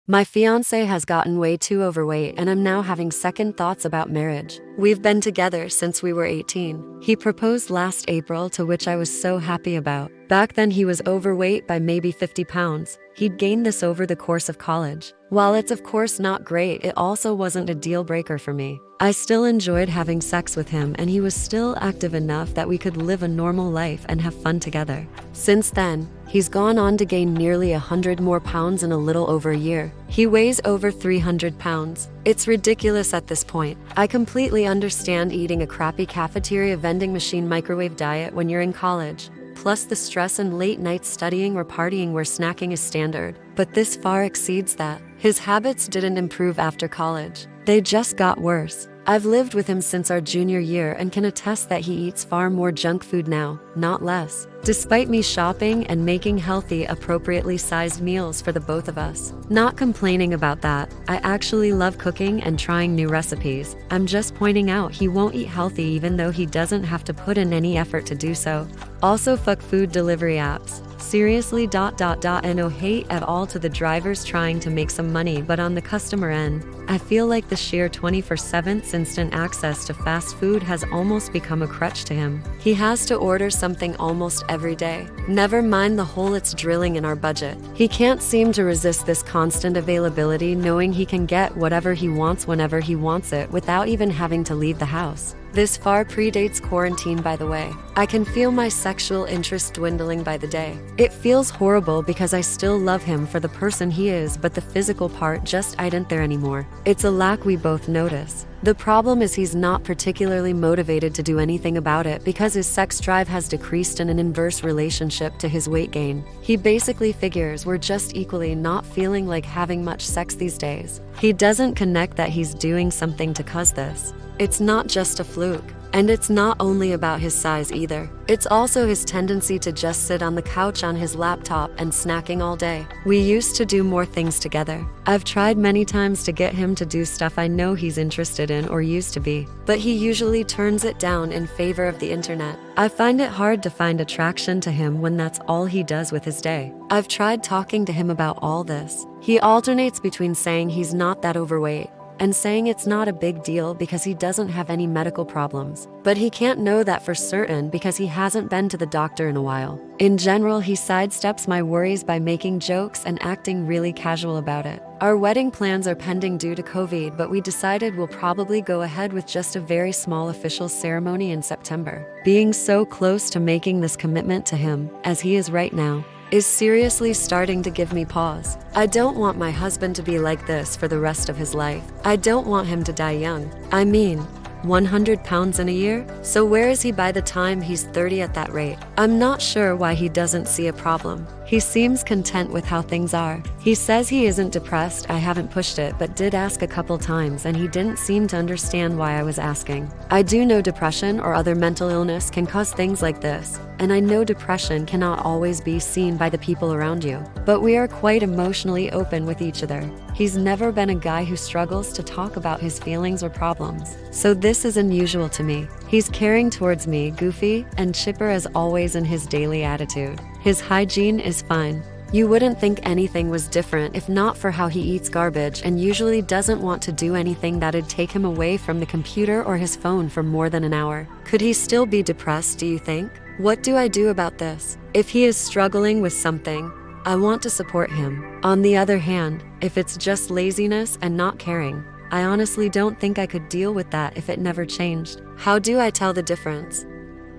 My fiance has gotten way too overweight and I'm now having second thoughts about marriage. We've been together since we were 18. He proposed last April, to which I was so happy about. Back then he was overweight by maybe 50 pounds. He'd gained this over the course of college. While it's of course not great, it also wasn't a deal breaker for me. I still enjoyed having sex with him and he was still active enough that we could live a normal life and have fun together. Since then, he's gone on to gain nearly 100 more pounds in a little over a year. He weighs over 300 pounds. It's ridiculous at this point. I completely understand eating a crappy cafeteria vending machine microwave diet when you're in college, plus the stress and late nights studying or partying where snacking is standard. But this far exceeds that. His habits didn't improve after college. They just got worse. I've lived with him since our junior year and can attest that he eats far more junk food now, not less. Despite me shopping and making healthy, appropriately sized meals for the both of us. Not complaining about that. I actually love cooking and trying new recipes. I'm just pointing out he won't eat healthy even though he doesn't have to put in any effort to do so. Also, fuck food delivery apps. Seriously, and no hate at all to the drivers trying to make some money, but on the customer end, I feel like the sheer 24/7 instant access to fast food has almost become a crutch to him. He has to order something almost every day. Never mind the hole it's drilling in our budget. He can't seem to resist this constant availability, knowing he can get whatever he wants whenever he wants it without even having to leave the house. This far predates quarantine, by the way. I can feel my sexual interest dwindling by the day. It feels horrible because I still love him for the person he is, but the physical part just isn't there anymore. It's a lack we both notice. The problem is he's not particularly motivated to do anything about it because his sex drive has decreased in an inverse relationship to his weight gain. He basically figures we're just equally not feeling like having much sex these days. He doesn't connect that he's doing something to cause this. It's not just a fluke. And it's not only about his size either. It's also his tendency to just sit on the couch on his laptop and snacking all day. We used to do more things together. I've tried many times to get him to do stuff I know he's interested in or used to be, but he usually turns it down in favor of the internet. I find it hard to find attraction to him when that's all he does with his day. I've tried talking to him about all this. He alternates between saying he's not that overweight and saying it's not a big deal because he doesn't have any medical problems. But he can't know that for certain because he hasn't been to the doctor in a while. In general, he sidesteps my worries by making jokes and acting really casual about it. Our wedding plans are pending due to COVID, but we decided we'll probably go ahead with just a very small official ceremony in September. Being so close to making this commitment to him, as he is right now, is seriously starting to give me pause. I don't want my husband to be like this for the rest of his life. I don't want him to die young. I mean, 100 pounds in a year? So where is he by the time he's 30 at that rate? I'm not sure why he doesn't see a problem. He seems content with how things are. He says he isn't depressed. I haven't pushed it, but did ask a couple times and he didn't seem to understand why I was asking. I do know depression or other mental illness can cause things like this, and I know depression cannot always be seen by the people around you, but we are quite emotionally open with each other. He's never been a guy who struggles to talk about his feelings or problems, so this is unusual to me. He's caring towards me, goofy and chipper as always in his daily attitude. His hygiene is fine. You wouldn't think anything was different if not for how he eats garbage and usually doesn't want to do anything that'd take him away from the computer or his phone for more than an hour. Could he still be depressed, do you think? What do I do about this? If he is struggling with something, I want to support him. On the other hand, if it's just laziness and not caring, I honestly don't think I could deal with that if it never changed. How do I tell the difference?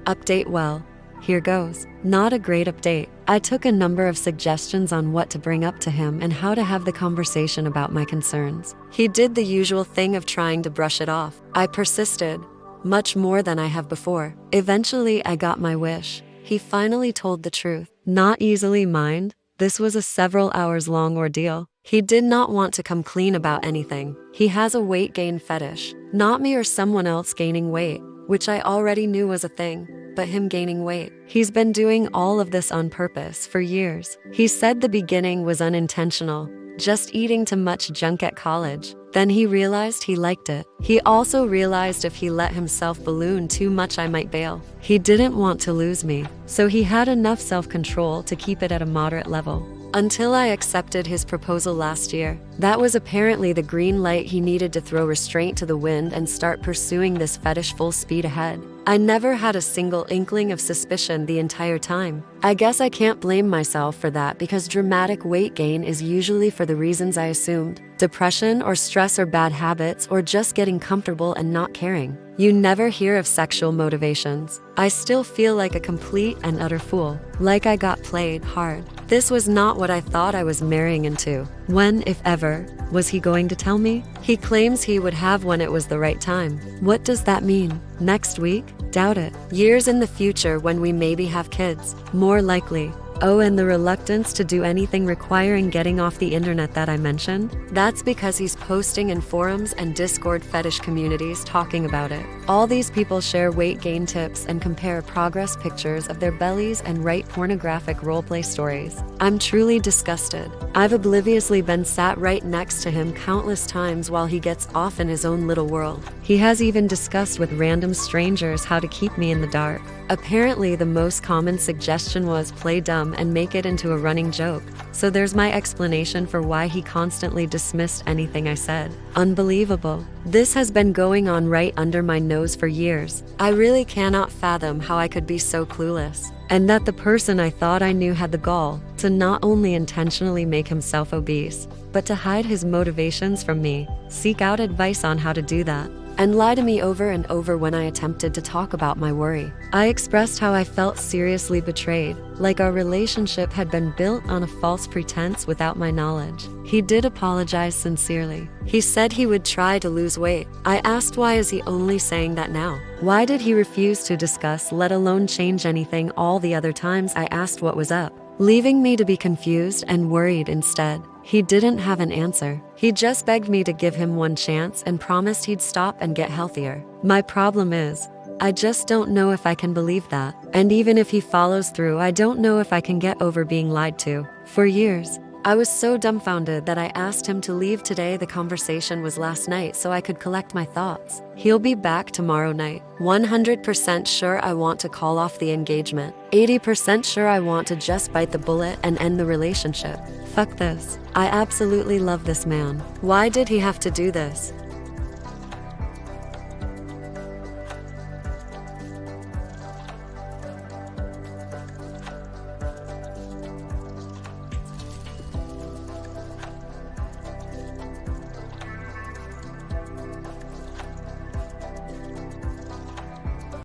Update. Well, here goes. Not a great update. I took a number of suggestions on what to bring up to him and how to have the conversation about my concerns. He did the usual thing of trying to brush it off. I persisted, much more than I have before. Eventually, I got my wish. He finally told the truth. Not easily, mind. This was a several hours long ordeal. He did not want to come clean about anything. He has a weight gain fetish. Not me or someone else gaining weight, which I already knew was a thing, but him gaining weight. He's been doing all of this on purpose for years. He said the beginning was unintentional, just eating too much junk at college. Then he realized he liked it. He also realized if he let himself balloon too much I might bail. He didn't want to lose me, so he had enough self-control to keep it at a moderate level. Until I accepted his proposal last year. That was apparently the green light he needed to throw restraint to the wind and start pursuing this fetish full speed ahead. I never had a single inkling of suspicion the entire time. I guess I can't blame myself for that because dramatic weight gain is usually for the reasons I assumed. Depression or stress or bad habits or just getting comfortable and not caring. You never hear of sexual motivations. I still feel like a complete and utter fool. Like I got played hard. This was not what I thought I was marrying into. When, if ever, was he going to tell me? He claims he would have when it was the right time. What does that mean? Next week? Doubt it. Years in the future when we maybe have kids. More likely. Oh, and the reluctance to do anything requiring getting off the internet that I mentioned? That's because he's posting in forums and Discord fetish communities talking about it. All these people share weight gain tips and compare progress pictures of their bellies and write pornographic roleplay stories. I'm truly disgusted. I've obliviously been sat right next to him countless times while he gets off in his own little world. He has even discussed with random strangers how to keep me in the dark. Apparently, the most common suggestion was play dumb and make it into a running joke. So there's my explanation for why he constantly dismissed anything I said. Unbelievable. This has been going on right under my nose for years. I really cannot fathom how I could be so clueless. And that the person I thought I knew had the gall to not only intentionally make himself obese, but to hide his motivations from me, seek out advice on how to do that, and lie to me over and over when I attempted to talk about my worry. I expressed how I felt seriously betrayed, like our relationship had been built on a false pretense without my knowledge. He did apologize sincerely. He said he would try to lose weight. I asked, why is he only saying that now? Why did he refuse to discuss, let alone change anything all the other times I asked what was up, leaving me to be confused and worried instead? He didn't have an answer. He just begged me to give him one chance and promised he'd stop and get healthier. My problem is, I just don't know if I can believe that. And even if he follows through, I don't know if I can get over being lied to. For years, I was so dumbfounded that I asked him to leave today. The conversation was last night so I could collect my thoughts. He'll be back tomorrow night. 100% sure I want to call off the engagement. 80% sure I want to just bite the bullet and end the relationship. Fuck this. I absolutely love this man. Why did he have to do this?